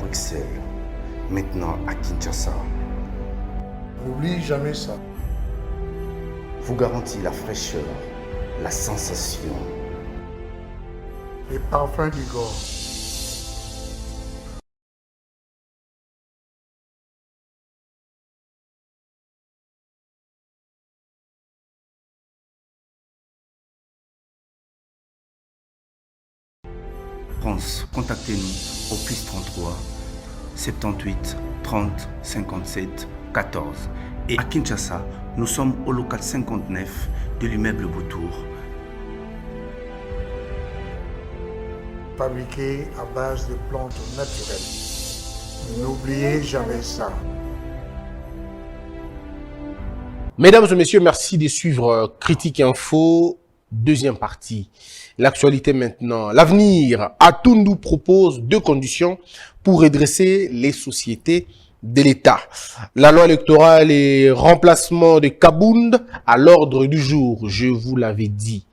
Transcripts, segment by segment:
Bruxelles, maintenant à Kinshasa, N'oublie jamais ça. vous garantit la fraîcheur, la sensation. Les parfums d'Igor. France, contactez-nous au +33 78 30 57 14. Et à Kinshasa, nous sommes au local 59 de l'immeuble Boutour. Fabriqué à base de plantes naturelles. N'oubliez jamais ça. Mesdames et messieurs, merci de suivre Critique Info, deuxième partie. L'actualité maintenant. L'avenir. Atundu propose 2 conditions pour redresser les sociétés de l'État. La loi électorale et remplacement de Kabound à l'ordre du jour. Je vous l'avais dit.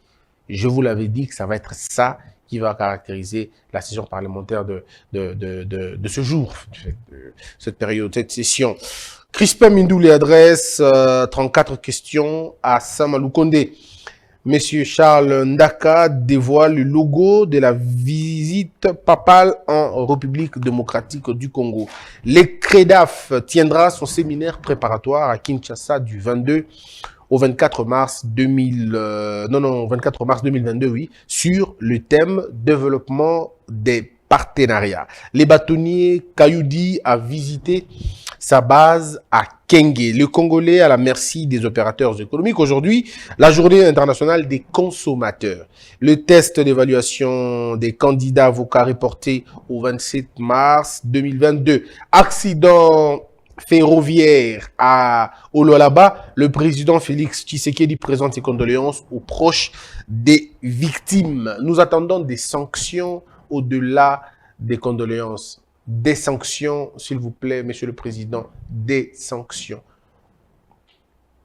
Je vous l'avais dit que ça va être ça qui va caractériser la session parlementaire de ce jour, cette période, cette session. Crispin Mindou les adresse 34 questions à Samalou Kondé. Monsieur Charles Ndaka dévoile le logo de la visite papale en République démocratique du Congo. L'ECREDAF tiendra son séminaire préparatoire à Kinshasa du 22 au 24 mars 2022, oui, sur le thème développement des partenariats. Les bâtonniers Kayoudi a visité sa base à Kenge. Le Congolais à la merci des opérateurs économiques. Aujourd'hui, la journée internationale des consommateurs. Le test d'évaluation des candidats avocats reporté au 27 mars 2022. Accident ferroviaire à Ololaba, le président Félix Tshisekedi présente ses condoléances aux proches des victimes. Nous attendons des sanctions au-delà des condoléances. Des sanctions, s'il vous plaît, monsieur le président, des sanctions.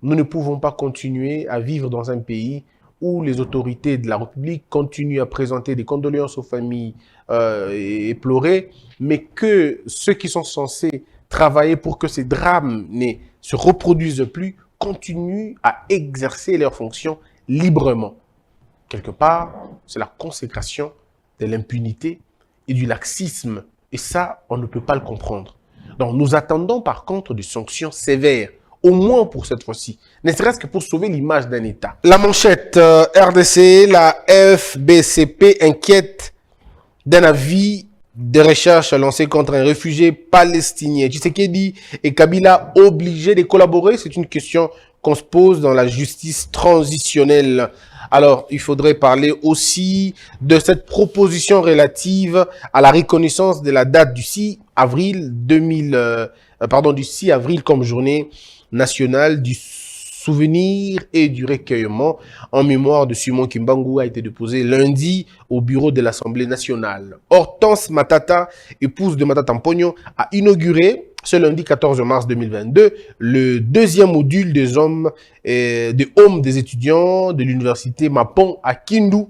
Nous ne pouvons pas continuer à vivre dans un pays où les autorités de la République continuent à présenter des condoléances aux familles éplorées, mais que ceux qui sont censés travailler pour que ces drames ne se reproduisent plus continuent à exercer leurs fonctions librement. Quelque part, c'est la consécration de l'impunité et du laxisme. Et ça, on ne peut pas le comprendre. Donc, nous attendons par contre des sanctions sévères, au moins pour cette fois-ci, ne serait-ce que pour sauver l'image d'un État. La manchette RDC, la FBCP inquiète d'un avis de recherche lancé contre un réfugié palestinien. Tshisekedi et Kabila obligés de collaborer? C'est une question qu'on se pose dans la justice transitionnelle. Alors, il faudrait parler aussi de cette proposition relative à la reconnaissance de la date du 6 avril du 6 avril comme journée nationale du souvenir et du recueillement en mémoire de Simon Kimbangu a été déposé lundi au bureau de l'Assemblée nationale. Hortense Matata, épouse de Matata Mpogno, a inauguré ce lundi 14 mars 2022 le 2e module des hommes des étudiants de l'université Mapon à Kindu.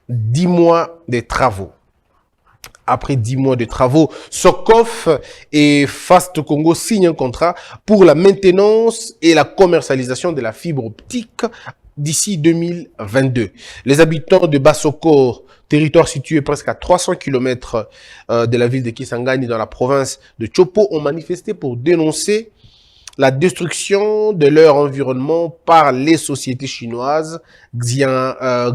10 mois de travaux. Après 10 mois de travaux, Sokof et Fast Congo signent un contrat pour la maintenance et la commercialisation de la fibre optique d'ici 2022. Les habitants de Bassokor, territoire situé presque à 300 km de la ville de Kisangani dans la province de Chopo, ont manifesté pour dénoncer la destruction de leur environnement par les sociétés chinoises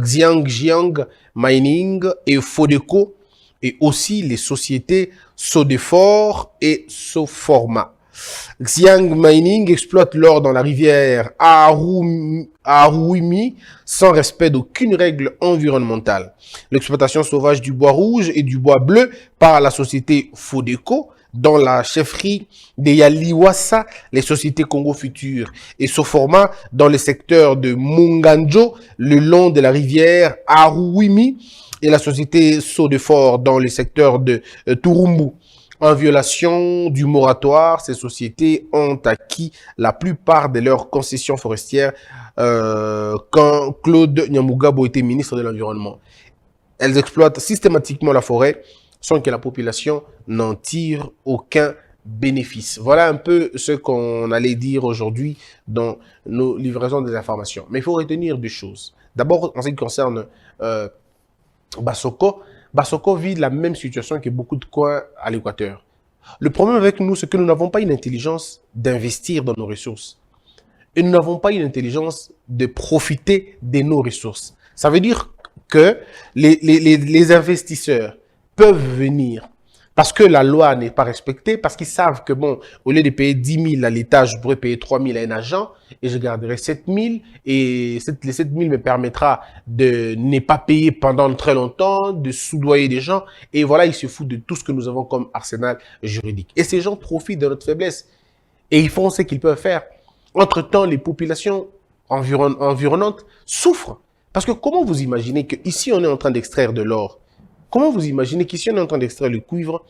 Xiangjiang Mining et Fodeco, et aussi les sociétés Sodefort et Soforma. Xiang Mining exploite l'or dans la rivière Aruimi sans respect d'aucune règle environnementale. L'exploitation sauvage du bois rouge et du bois bleu par la société Fodeco dans la chefferie de Yaliwasa, les sociétés Congo Futur et Soforma dans le secteur de Munganjo le long de la rivière Aruimi, et la société Sodefort dans le secteur de Turumbu. En violation du moratoire, ces sociétés ont acquis la plupart de leurs concessions forestières quand Claude Nyamugabo était ministre de l'Environnement. Elles exploitent systématiquement la forêt sans que la population n'en tire aucun bénéfice. Voilà un peu ce qu'on allait dire aujourd'hui dans nos livraisons des informations. Mais il faut retenir deux choses. D'abord, en ce qui concerne Bassoko, Bassoko vit la même situation que beaucoup de coins à l'Équateur. Le problème avec nous, c'est que nous n'avons pas une intelligence d'investir dans nos ressources. Et nous n'avons pas une intelligence de profiter de nos ressources. Ça veut dire que les investisseurs peuvent venir parce que la loi n'est pas respectée, parce qu'ils savent que, bon, au lieu de payer 10 000 à l'État, je pourrais payer 3 000 à un agent et je garderai 7 000 et les 7 000 me permettra de ne pas payer pendant très longtemps, de soudoyer des gens et voilà, ils se foutent de tout ce que nous avons comme arsenal juridique. Et ces gens profitent de notre faiblesse et ils font ce qu'ils peuvent faire. Entre-temps, les populations environnantes souffrent. Parce que comment vous imaginez qu'ici, on est en train d'extraire de l'or? Comment vous imaginez qu'ici, on est en train d'extraire le cuivre,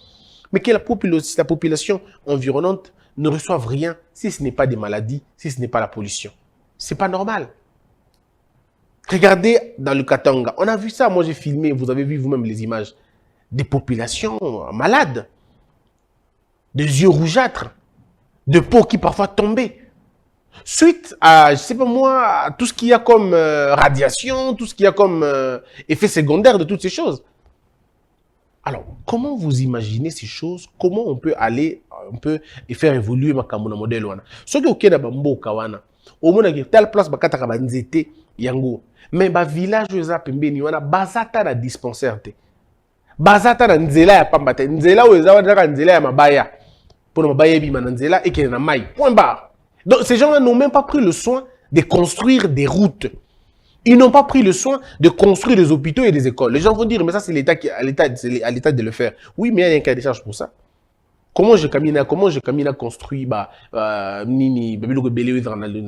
mais que la population environnante ne reçoive rien si ce n'est pas des maladies, si ce n'est pas la pollution? C'est pas normal. Regardez dans le Katanga. On a vu ça. Moi, j'ai filmé. Vous avez vu vous-même les images. Des populations malades. Des yeux rougeâtres. De peau qui parfois tombaient. Suite à, je sais pas moi, tout ce qu'il y a comme radiation, tout ce qu'il y a comme effet secondaire de toutes ces choses. Alors, comment vous imaginez ces choses? Comment on peut aller, et faire évoluer ma kamuna modèle wana? Ce qui est ok na bambo kawana. Au moins, il y a telle place bakata kabanzete yango. Mais ba village oza pembeni wana bazata na dispensaire te. Bazata na nzela ya pambate. Nzela oza wana nzela ya mabaya. Pour mabaya bima na nzela et na mai. Point barre. Donc, ces gens-là n'ont même pas pris le soin de construire des routes. Ils n'ont pas pris le soin de construire des hôpitaux et des écoles. Les gens vont dire, mais ça, c'est l'État à l'État de le faire. Oui, mais il y a un cas de charge pour ça. Comment je camine construit Nini, Babylone Belé,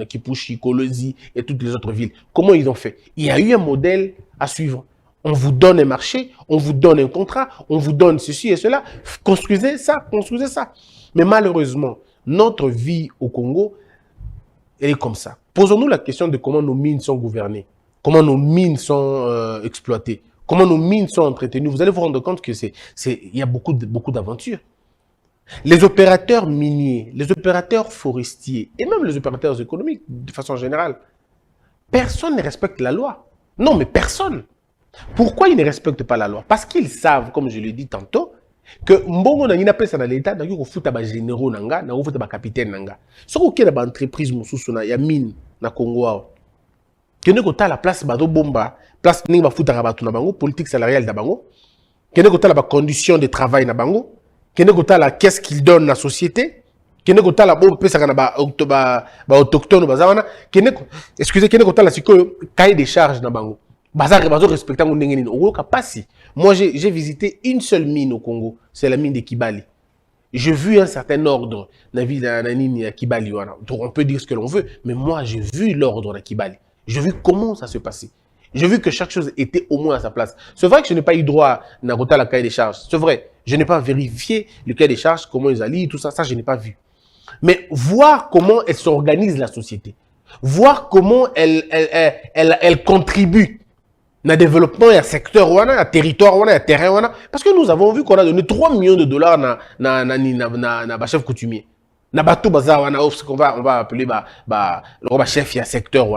Kipushi, Kolosi et toutes les autres villes? Comment ils ont fait? Il y a eu un modèle à suivre. On vous donne un marché, on vous donne un contrat, on vous donne ceci et cela. Construisez ça, construisez ça. Mais malheureusement, notre vie au Congo, elle est comme ça. Posons-nous la question de comment nos mines sont gouvernées, comment nos mines sont exploitées, comment nos mines sont entretenues. Vous allez vous rendre compte que il y a beaucoup d'aventures. Les opérateurs miniers, les opérateurs forestiers et même les opérateurs économiques de façon générale, personne ne respecte la loi. Non, mais personne. Pourquoi ils ne respectent pas la loi? Parce qu'ils savent, comme je l'ai dit tantôt, que mbongo na ngina pesa na l'État na ko futa ba généraux nanga na ko futa ba capitaine nanga soko ke na ba entreprise mususu na ya mine na Congo awa kene ko ta la place ba do bomba place ninga ba futa ka batu na bango politique salariale da bango kene ko ta la ba condition de travail na bango kene ko ta la qu'est-ce qu'ils donnent na société kene ko ta la bo pesa kana ba autochtone bazawana kene ko excusez kene ko ta la sikoyo cahier des charges na bango baza respectant ndenge nini okoka pasi. Moi j'ai visité une seule mine au Congo, c'est la mine de Kibali. J'ai vu un certain ordre na ville na nini à Kibali wana. On peut dire ce que l'on veut, mais moi j'ai vu l'ordre à Kibali. J'ai vu comment ça se passait. J'ai vu que chaque chose était au moins à sa place. C'est vrai que je n'ai pas eu droit à kota la cahier des charges. C'est vrai, je n'ai pas vérifié le cahier des charges, comment ils allient, tout ça, ça je n'ai pas vu. Mais voir comment elle s'organise la société, voir comment elle contribue na développement, il y a secteur, il y a territoire, il y a terrain, parce que nous avons vu qu'on a donné 3 millions de dollars na chef coutumier. Na bateau bazar, ce qu'on va appeler le chef, il y a secteur,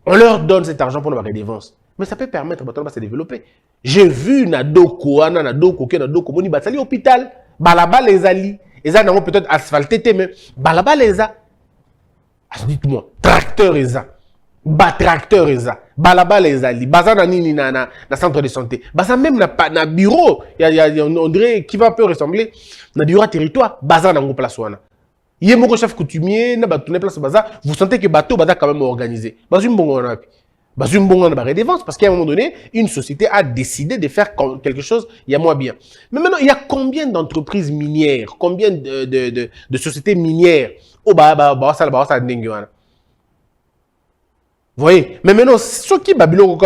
on leur donne cet argent pour la redevance. Mais ça peut permettre de se développer. J'ai vu na doko, moni batali hôpital, balaba les ali, ils ont peut-être asphalté, mais balaba les a. Dites-moi, tracteur les a. Tracteur eza balaba les ali bazana nini na centre de santé baza même na bureau on dirait qui va peu ressembler na bureau territoire bazana ngo place wana yé moko chef coutumier na batune place baza vous sentez que bateau baza quand même organisé bazumbongo na pi bazumbongo na ba redevance parce qu'à un moment donné une société a décidé de faire quelque chose il y a moins bien. Mais maintenant il y a combien d'entreprises minières, combien de sociétés minières au ça ndenge wana. Vous voyez, mais maintenant, ceux qui Babylone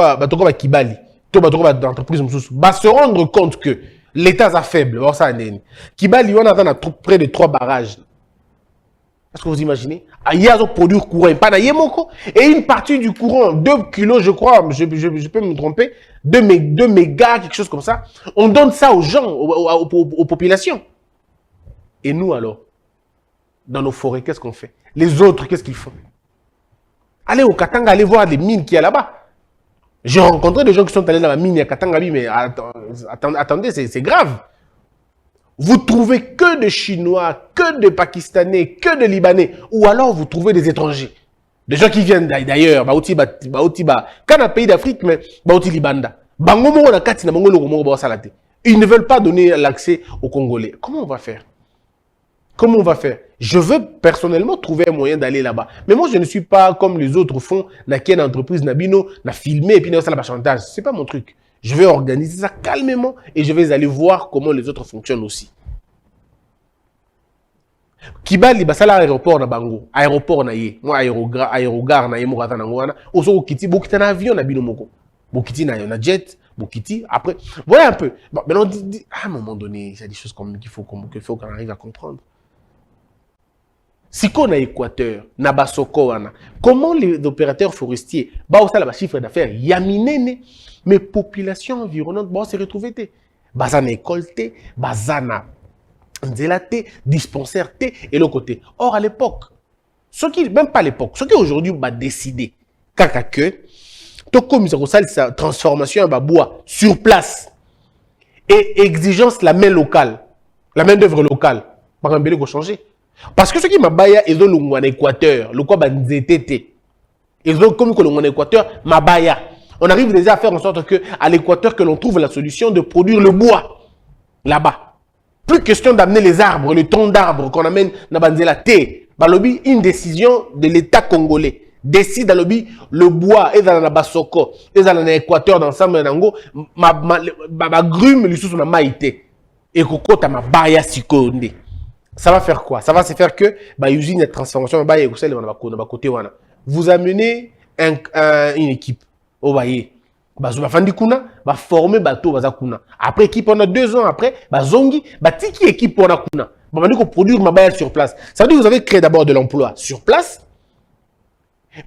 Kibali, d'entreprise va se rendre compte que l'État est faible. Kibali, on a près de 3 barrages. Est-ce que vous imaginez? Il y a un produit courant, pas d'ayemoko, et une partie du courant, 2 kilos, je crois, je peux me tromper, 2 mégas, quelque chose comme ça. On donne ça aux gens, aux populations. Et nous alors, dans nos forêts, qu'est-ce qu'on fait? Les autres, qu'est-ce qu'ils font? Allez au Katanga, allez voir les mines qu'il y a là-bas. J'ai rencontré des gens qui sont allés dans la mine à Katanga, mais attendez, c'est grave. Vous trouvez que de Chinois, que de Pakistanais, que de Libanais, ou alors vous trouvez des étrangers. Des gens qui viennent d'ailleurs, quand un pays d'Afrique, mais Libanda. Ils ne veulent pas donner l'accès aux Congolais. Comment on va faire? Comment on va faire? Je veux personnellement trouver un moyen d'aller là-bas. Mais moi, je ne suis pas comme les autres font, n'a qu'une entreprise, n'a filmé, et puis n'a pas chantage. C'est pas mon truc. Je vais organiser ça calmement et je vais aller voir comment les autres fonctionnent aussi. Kibali basala aéroport na bango, aéroport na ye, moi aérogare na ye mo kata nangwana, oso okiti bokita na avion na bino moko. Bokiti na jet, bokiti après. Voilà un peu. Bon, maintenant à un moment donné, il y a des choses comme qu'il faut qu'on arrive à comprendre. Si qu'on a Équateur, na basoko wana, comment les opérateurs forestiers ba osala ba chiffre d'affaires yaminene, mais population environnante ba se retrouver té. Bazana école té, bazana nzela-té, dispensaire té et le côté. Or à l'époque, ceux qui même pas à l'époque, ceux qui aujourd'hui ba décider kaka que to comme sa transformation ba bois sur place et exigence la main locale, la main d'œuvre locale, par un belé changer. Parce que ceux qui m'abaya, ils ont le en Équateur, le quoi banzétété. Ils ont comme que le en Équateur, m'abaya. On arrive déjà à faire en sorte que à l'Équateur que l'on trouve la solution de produire le bois là-bas. Plus question d'amener les arbres, le tronc d'arbres qu'on amène dans Banzela T. Balobi, une décision de l'État congolais. Décide dans le bois et dans la Basoko, et dans l'Équateur, dans l'ensemble d'Ango, ma grume, le sous-son maïté. Et koko ta mabaya sikonde. Ça va faire quoi? Ça va se faire que usine de transformation vous amenez une équipe au baye former bateau après équipe on a 2 ans après zongi tiki équipe on a kuna produire mabaya sur place. Ça veut dire que vous avez créé d'abord de l'emploi sur place,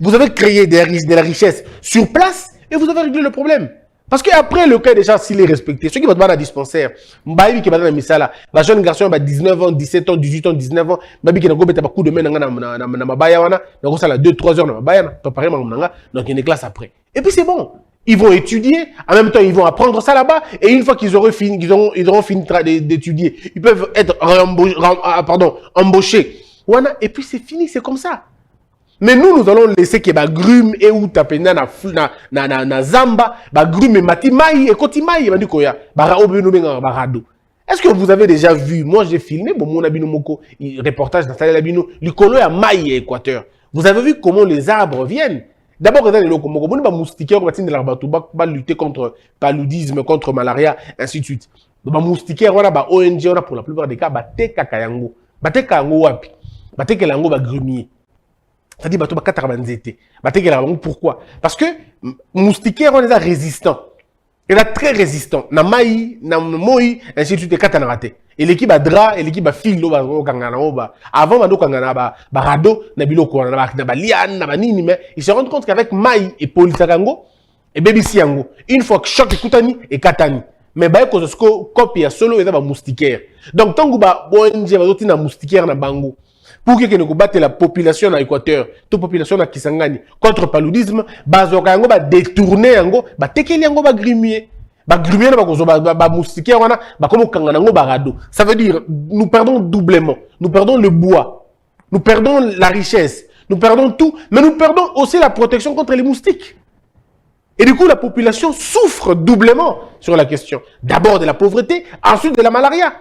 vous avez créé de la richesse sur place et vous avez réglé le problème. Parce qu'après, le cas déjà, s'il est respecté, ceux qui vont dans le dispensaire, qui va dans le misala, la jeune garçon a 19 ans, 17 ans, 18 ans, 19 ans, qui n'a pas beaucoup de main dans ma baïana, donc ça a 2-3 heures dans ma baïana, préparer ma manga, donc il y a une classe après. Et puis c'est bon. Ils vont étudier, en même temps, ils vont apprendre ça là-bas, et une fois qu'ils auront fini, d'étudier, ils peuvent être embauchés. Et puis c'est fini, c'est comme ça. Mais nous allons laisser que grume et ou tapena na zamba, grume et mati mai et koti mai ba dikoya, barado. Est-ce que vous avez déjà vu? Moi j'ai filmé mon abino moko reportage dans la bino, likolo ya mai et Équateur. Vous avez vu comment les arbres viennent? D'abord dans les locaux moko, boni ba moustiquaire ba tinde la batou ba lutter contre paludisme, contre malaria, ainsi de suite. Ba moustiquaire wana ba ONG wana pour la plupart des cas ba teka kayango. Ba teka yango wapi? Ba teka yango ba grumier. C'est-à-dire, pourquoi? Parce que moustiquaire, on est résistant. Il est très résistant. Na maï, na moi, ainsi de suite, et l'équipe a drap, et l'équipe a fil, avant, rado, na biloko, na liane, na nini, mais ils se rendent compte qu'avec maï et polisarango, et baby siango, une fois que choc et koutani, et katani. Mais bah, quand ce copie à solo, il y a moustiquaire. Donc, tant que bah, ONG va na moustiquaire na bango. Pour que nous combattions la population dans l'Équateur, toute population dans Kisangani, contre le paludisme, bazoka yango ba détourner yango, ba tekeli yango ba grimier. Ba grimier na ba kozo ba moustiquaire wana, ba komo kangana yango ba rado. Ça veut dire nous perdons doublement. Nous perdons le bois. Nous perdons la richesse. Nous perdons tout, mais nous perdons aussi la protection contre les moustiques. Et du coup, la population souffre doublement sur la question. D'abord de la pauvreté, ensuite de la malaria.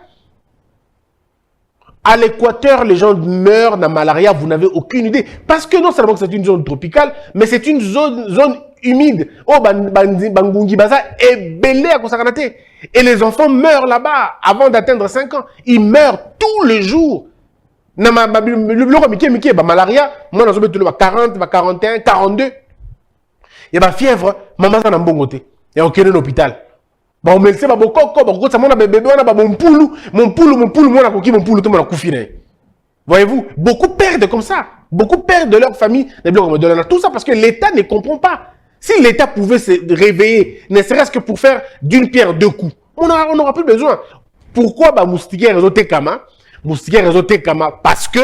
À l'Équateur, les gens meurent dans la malaria, vous n'avez aucune idée. Parce que non seulement c'est une zone tropicale, mais c'est une zone humide. Oh, Bangungi Baza est belé à Kosakanate. Et les enfants meurent là-bas avant d'atteindre 5 ans. Ils meurent tous les jours. Le malaria, moi, dans 40, 41, 42. Il y a ma fièvre, maman, ça n'a pas bon côté. Il y a aucun hôpital. Bah on me laisse bah bokoko bah ça mon bébé on a bah mon poulou moi na koki mon poulou tout mon kufine Voyez-vous, beaucoup perdent comme ça. Beaucoup perdent de leur famille, tout ça parce que l'État ne comprend pas. Si l'État pouvait se réveiller, ne serait-ce que pour faire d'une pierre deux coups, on n'aura plus besoin. Pourquoi moustiquaire réseauté kama? Moustiquaire réseauté kama parce que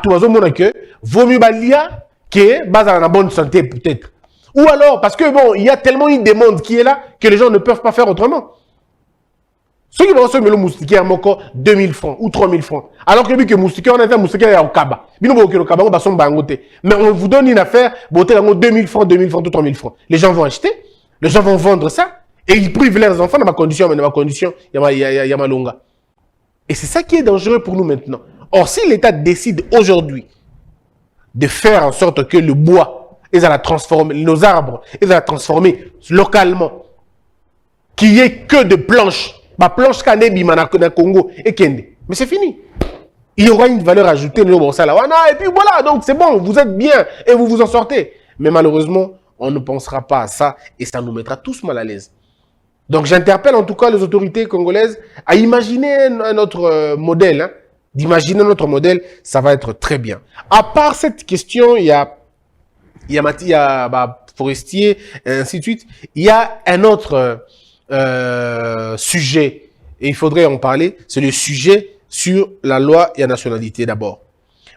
tout que vaut mieux balia que dans la bonne santé peut-être. Ou alors parce que bon, il y a tellement une demande qui est là que les gens ne peuvent pas faire autrement. Ceux qui vont recevoir le moustiquaire moko 2000 francs ou 3000 francs. Alors que le moustiquaire, on a fait un moustiquaire au Kaba. Mais on vous donne une affaire, 2000 francs, 2000 francs, 3000 francs. Les gens vont acheter, les gens vont vendre ça, et ils privent leurs enfants dans ma condition, il y a ma longa. Et c'est ça qui est dangereux pour nous maintenant. Or, si l'État décide aujourd'hui de faire en sorte que le bois, ils allaient transformer, nos arbres, ils allaient transformer localement, qu'il n'y ait que de planches, planche kanebi na Congo et Kende. Mais c'est fini. Il y aura une valeur ajoutée, et puis voilà, donc c'est bon, vous êtes bien et vous vous en sortez. Mais malheureusement, on ne pensera pas à ça et ça nous mettra tous mal à l'aise. Donc j'interpelle en tout cas les autorités congolaises à imaginer un autre modèle. Hein. D'imaginer notre modèle, ça va être très bien. À part cette question, il y a Forestier, et ainsi de suite. Il y a un autre sujet, et il faudrait en parler, c'est le sujet sur la loi et la nationalité d'abord.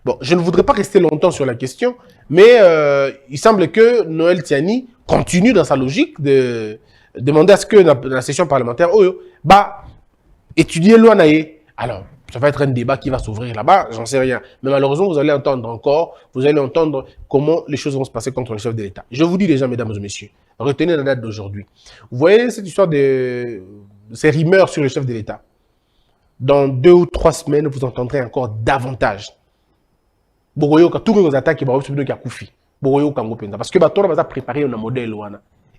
Bon, je ne voudrais pas rester longtemps sur la question, mais il semble que Noël Tiani continue dans sa logique de demander à ce que la session parlementaire, étudier loi naïe. Alors, ça va être un débat qui va s'ouvrir là-bas, j'en sais rien. Mais malheureusement, vous allez entendre comment les choses vont se passer contre le chef de l'État. Je vous dis déjà, mesdames et messieurs, retenez la date d'aujourd'hui. Vous voyez cette histoire de ces rumeurs sur le chef de l'État. Dans 2 ou 3 semaines, vous entendrez encore davantage. Tous les attaques qui vont se faire parce que on va préparer un modèle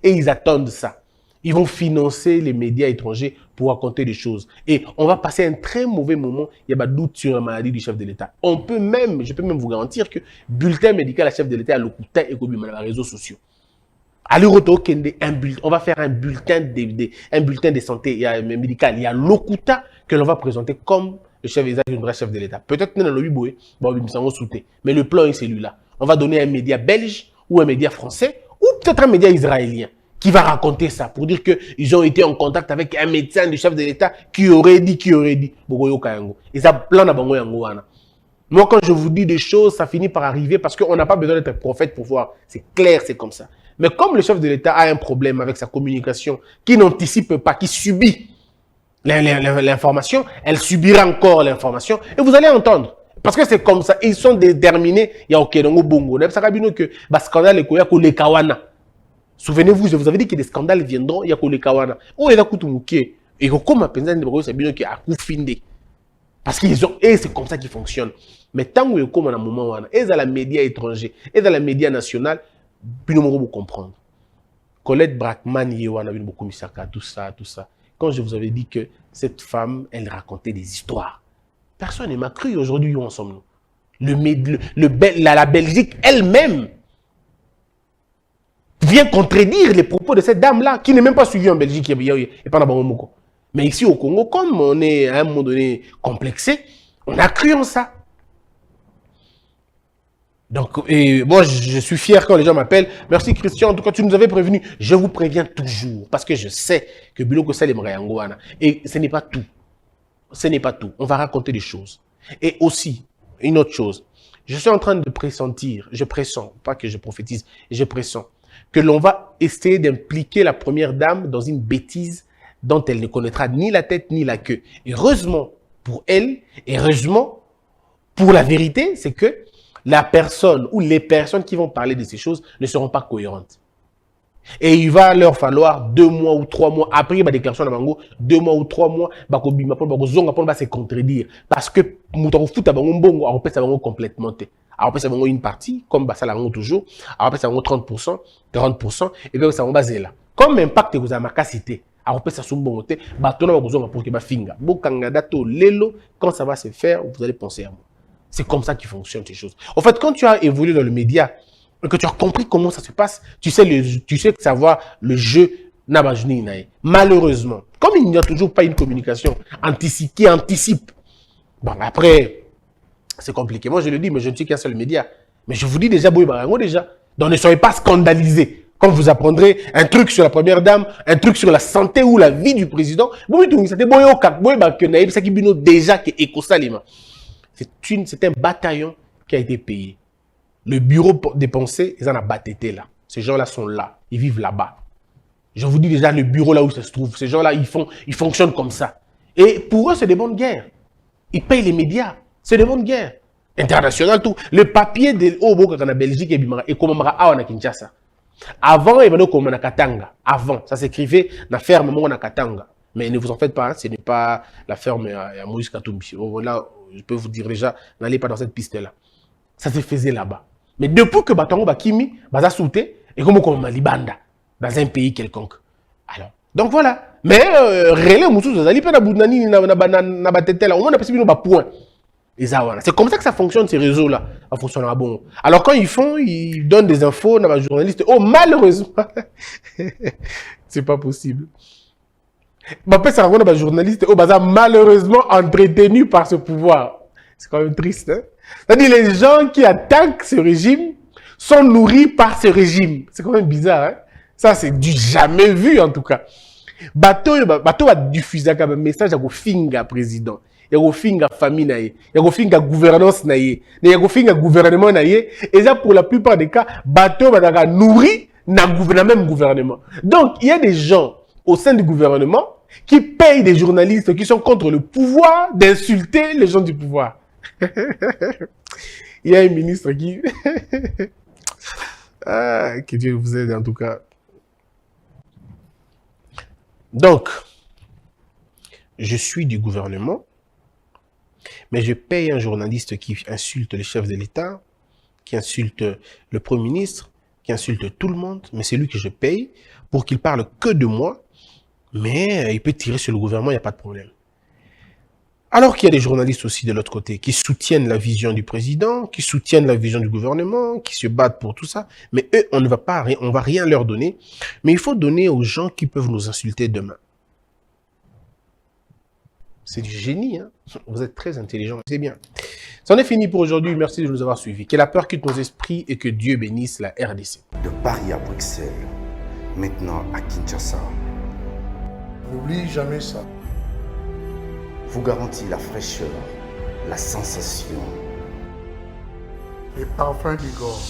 et ils attendent ça. Ils vont financer les médias étrangers pour raconter des choses. Et on va passer un très mauvais moment. Il y a des doutes sur la maladie du chef de l'État. Je peux même vous garantir que bulletin médical à chef de l'État, le bulletin et les réseaux sociaux. On va faire un bulletin de santé médical. Il y a l'Okuta que l'on va présenter comme le chef de l'État. Peut-être que mais le plan est celui-là. On va donner un média belge ou un média français ou peut-être un média israélien qui va raconter ça pour dire qu'ils ont été en contact avec un médecin du chef de l'État qui aurait dit. Et ça plan à bango yango wana. Moi, quand je vous dis des choses, ça finit par arriver parce qu'on n'a pas besoin d'être prophète pour voir. C'est clair, c'est comme ça. Mais comme le chef de l'État a un problème avec sa communication, qui n'anticipe pas, qui subit l'information, elle subira encore l'information et vous allez entendre. Parce que c'est comme ça, ils sont déterminés. Il y a Okedongo Bongo. Scandale est kawana. Souvenez-vous, je vous avais dit que des scandales viendront, il y a les kawana. Oh, il y a Koutoumouké. Et comme penser qui a Koufinde. Parce qu'ils ont, et c'est comme ça qu'ils fonctionnent. Mais tant que comme à un moment, et dans les médias étrangers, et dans les médias nationaux, puis nous devons comprendre. Colette Brackman, tout ça. Quand je vous avais dit que cette femme, elle racontait des histoires. Personne ne m'a cru. Aujourd'hui, où en sommes-nous? La Belgique elle-même vient contredire les propos de cette dame-là, qui n'est même pas suivie en Belgique et pas dans Moko. Mais ici au Congo, comme on est à un moment donné complexé, on a cru en ça. Donc, moi, je suis fier quand les gens m'appellent. Merci Christian, en tout cas, tu nous avais prévenu. Je vous préviens toujours, parce que je sais que Biloko Sal est Mreyangoana. Et ce n'est pas tout. Ce n'est pas tout. On va raconter des choses. Et aussi, une autre chose. Je suis en train de pressentir, je pressens, pas que je prophétise, je pressens, que l'on va essayer d'impliquer la première dame dans une bêtise dont elle ne connaîtra ni la tête ni la queue. Et heureusement pour elle, et heureusement pour la vérité, c'est que la personne ou les personnes qui vont parler de ces choses ne seront pas cohérentes. Et il va leur falloir 2 mois ou 3 mois après la déclaration de Bango, 2 mois ou 3 mois, va se contredire. Parce que Moutaro fout à Bango Bongo, on pèse à Bango complètement. On pèse à Bango une partie, comme ça la toujours, on pèse à Bango 30%, 40%, et puis ça va baser là. Comme impact vous a marqué cité, on pèse à Sumbongo, batona Bango pour que ba finga. Bokangadato lelo, quand ça va se faire, vous allez penser à moi. C'est comme ça qu'ils fonctionnent ces choses. En fait, quand tu as évolué dans le média, que tu as compris comment ça se passe, tu sais savoir le jeu Nabajuni. Malheureusement, comme il n'y a toujours pas une communication qui anticipe, bon, après, c'est compliqué. Moi, je le dis, mais je ne suis qu'un seul média. Mais je vous dis déjà, Boy Barango, déjà. Donc, ne soyez pas scandalisés. Quand vous apprendrez un truc sur la première dame, un truc sur la santé ou la vie du président, c'est un bataillon qui a été payé. Le bureau des pensées, ils en ont batté là. Ces gens-là sont là. Ils vivent là-bas. Je vous dis déjà, le bureau là où ça se trouve, ces gens-là, ils fonctionnent comme ça. Et pour eux, c'est des bonnes guerres. Ils payent les médias. C'est des bonnes guerres. International, tout. Le papier de Obo en Belgique et comme à Kinshasa. Avant, il y avait comme Katanga. Avant, ça s'écrivait la ferme Mona Katanga. Mais ne vous en faites pas, hein, ce n'est pas la ferme à Moïse Katumbi. Là, je peux vous dire déjà, n'allez pas dans cette piste-là. Ça se faisait là-bas. Mais depuis que Batango Bakimi, Baza Souté, et comme Libanda, dans un pays quelconque. Alors, donc voilà. Mais, Relais Moussou, Zali, Pena Boudnani, Nabatetela, on a pas un point. C'est comme ça que ça fonctionne, ces réseaux-là. Ça fonctionne à bon. Alors, quand ils donnent des infos à les journalistes. Oh, malheureusement, c'est pas possible. Ça raconte à journaliste, oh, malheureusement entretenu par ce pouvoir. C'est quand même triste, hein? C'est-à-dire, les gens qui attaquent ce régime sont nourris par ce régime. C'est quand même bizarre, hein? Ça, c'est du jamais vu, en tout cas. Bateau a diffusé un message à Finga président. Il y a finga famille naie, il y a finga gouvernance naie, il y a finga gouvernement naie. Et ça, pour la plupart des cas, bateau va nourri na même gouvernement. Donc, il y a des gens au sein du gouvernement qui payent des journalistes qui sont contre le pouvoir d'insulter les gens du pouvoir. Il y a un ministre qui... ah, que Dieu vous aide en tout cas. Donc, je suis du gouvernement, mais je paye un journaliste qui insulte les chefs de l'État, qui insulte le Premier ministre, qui insulte tout le monde, mais c'est lui que je paye pour qu'il parle que de moi, mais il peut tirer sur le gouvernement, il n'y a pas de problème. Alors qu'il y a des journalistes aussi de l'autre côté qui soutiennent la vision du président, qui soutiennent la vision du gouvernement, qui se battent pour tout ça, mais eux, on ne va pas, on va rien leur donner, mais il faut donner aux gens qui peuvent nous insulter demain. C'est du génie, hein? Vous êtes très intelligent, c'est bien. C'en est fini pour aujourd'hui, merci de nous avoir suivis. Que la peur quitte nos esprits et que Dieu bénisse la RDC. De Paris à Bruxelles, maintenant à Kinshasa. N'oublie jamais ça. Vous garantit la fraîcheur, la sensation. Les parfums du corps.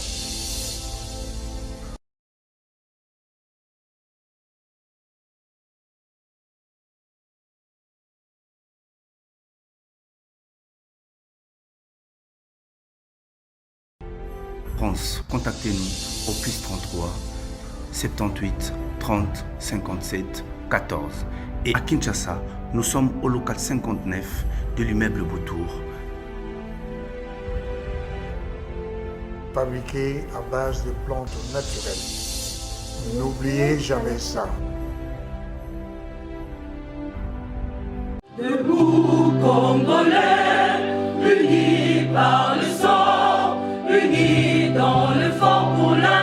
France, contactez-nous au +33 78 30 57 14. Et à Kinshasa, nous sommes au local 59 de l'immeuble Beautour. Fabriqué à base de plantes naturelles. N'oubliez jamais ça. Debout, Congolais, unis par le sang, unis dans le fort pour l'indépendance.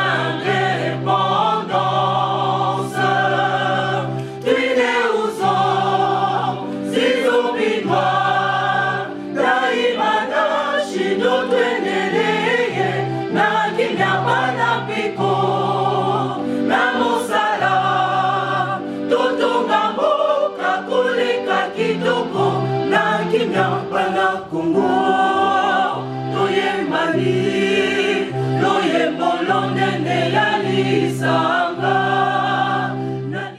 Tués aux hommes, si obinois, daimana, chino, tueneleye, na kinyama na piko, na mosala, totonga mboka koleka kitoko, na kinyamba na Congo. Loye mbolo nene ya lisa.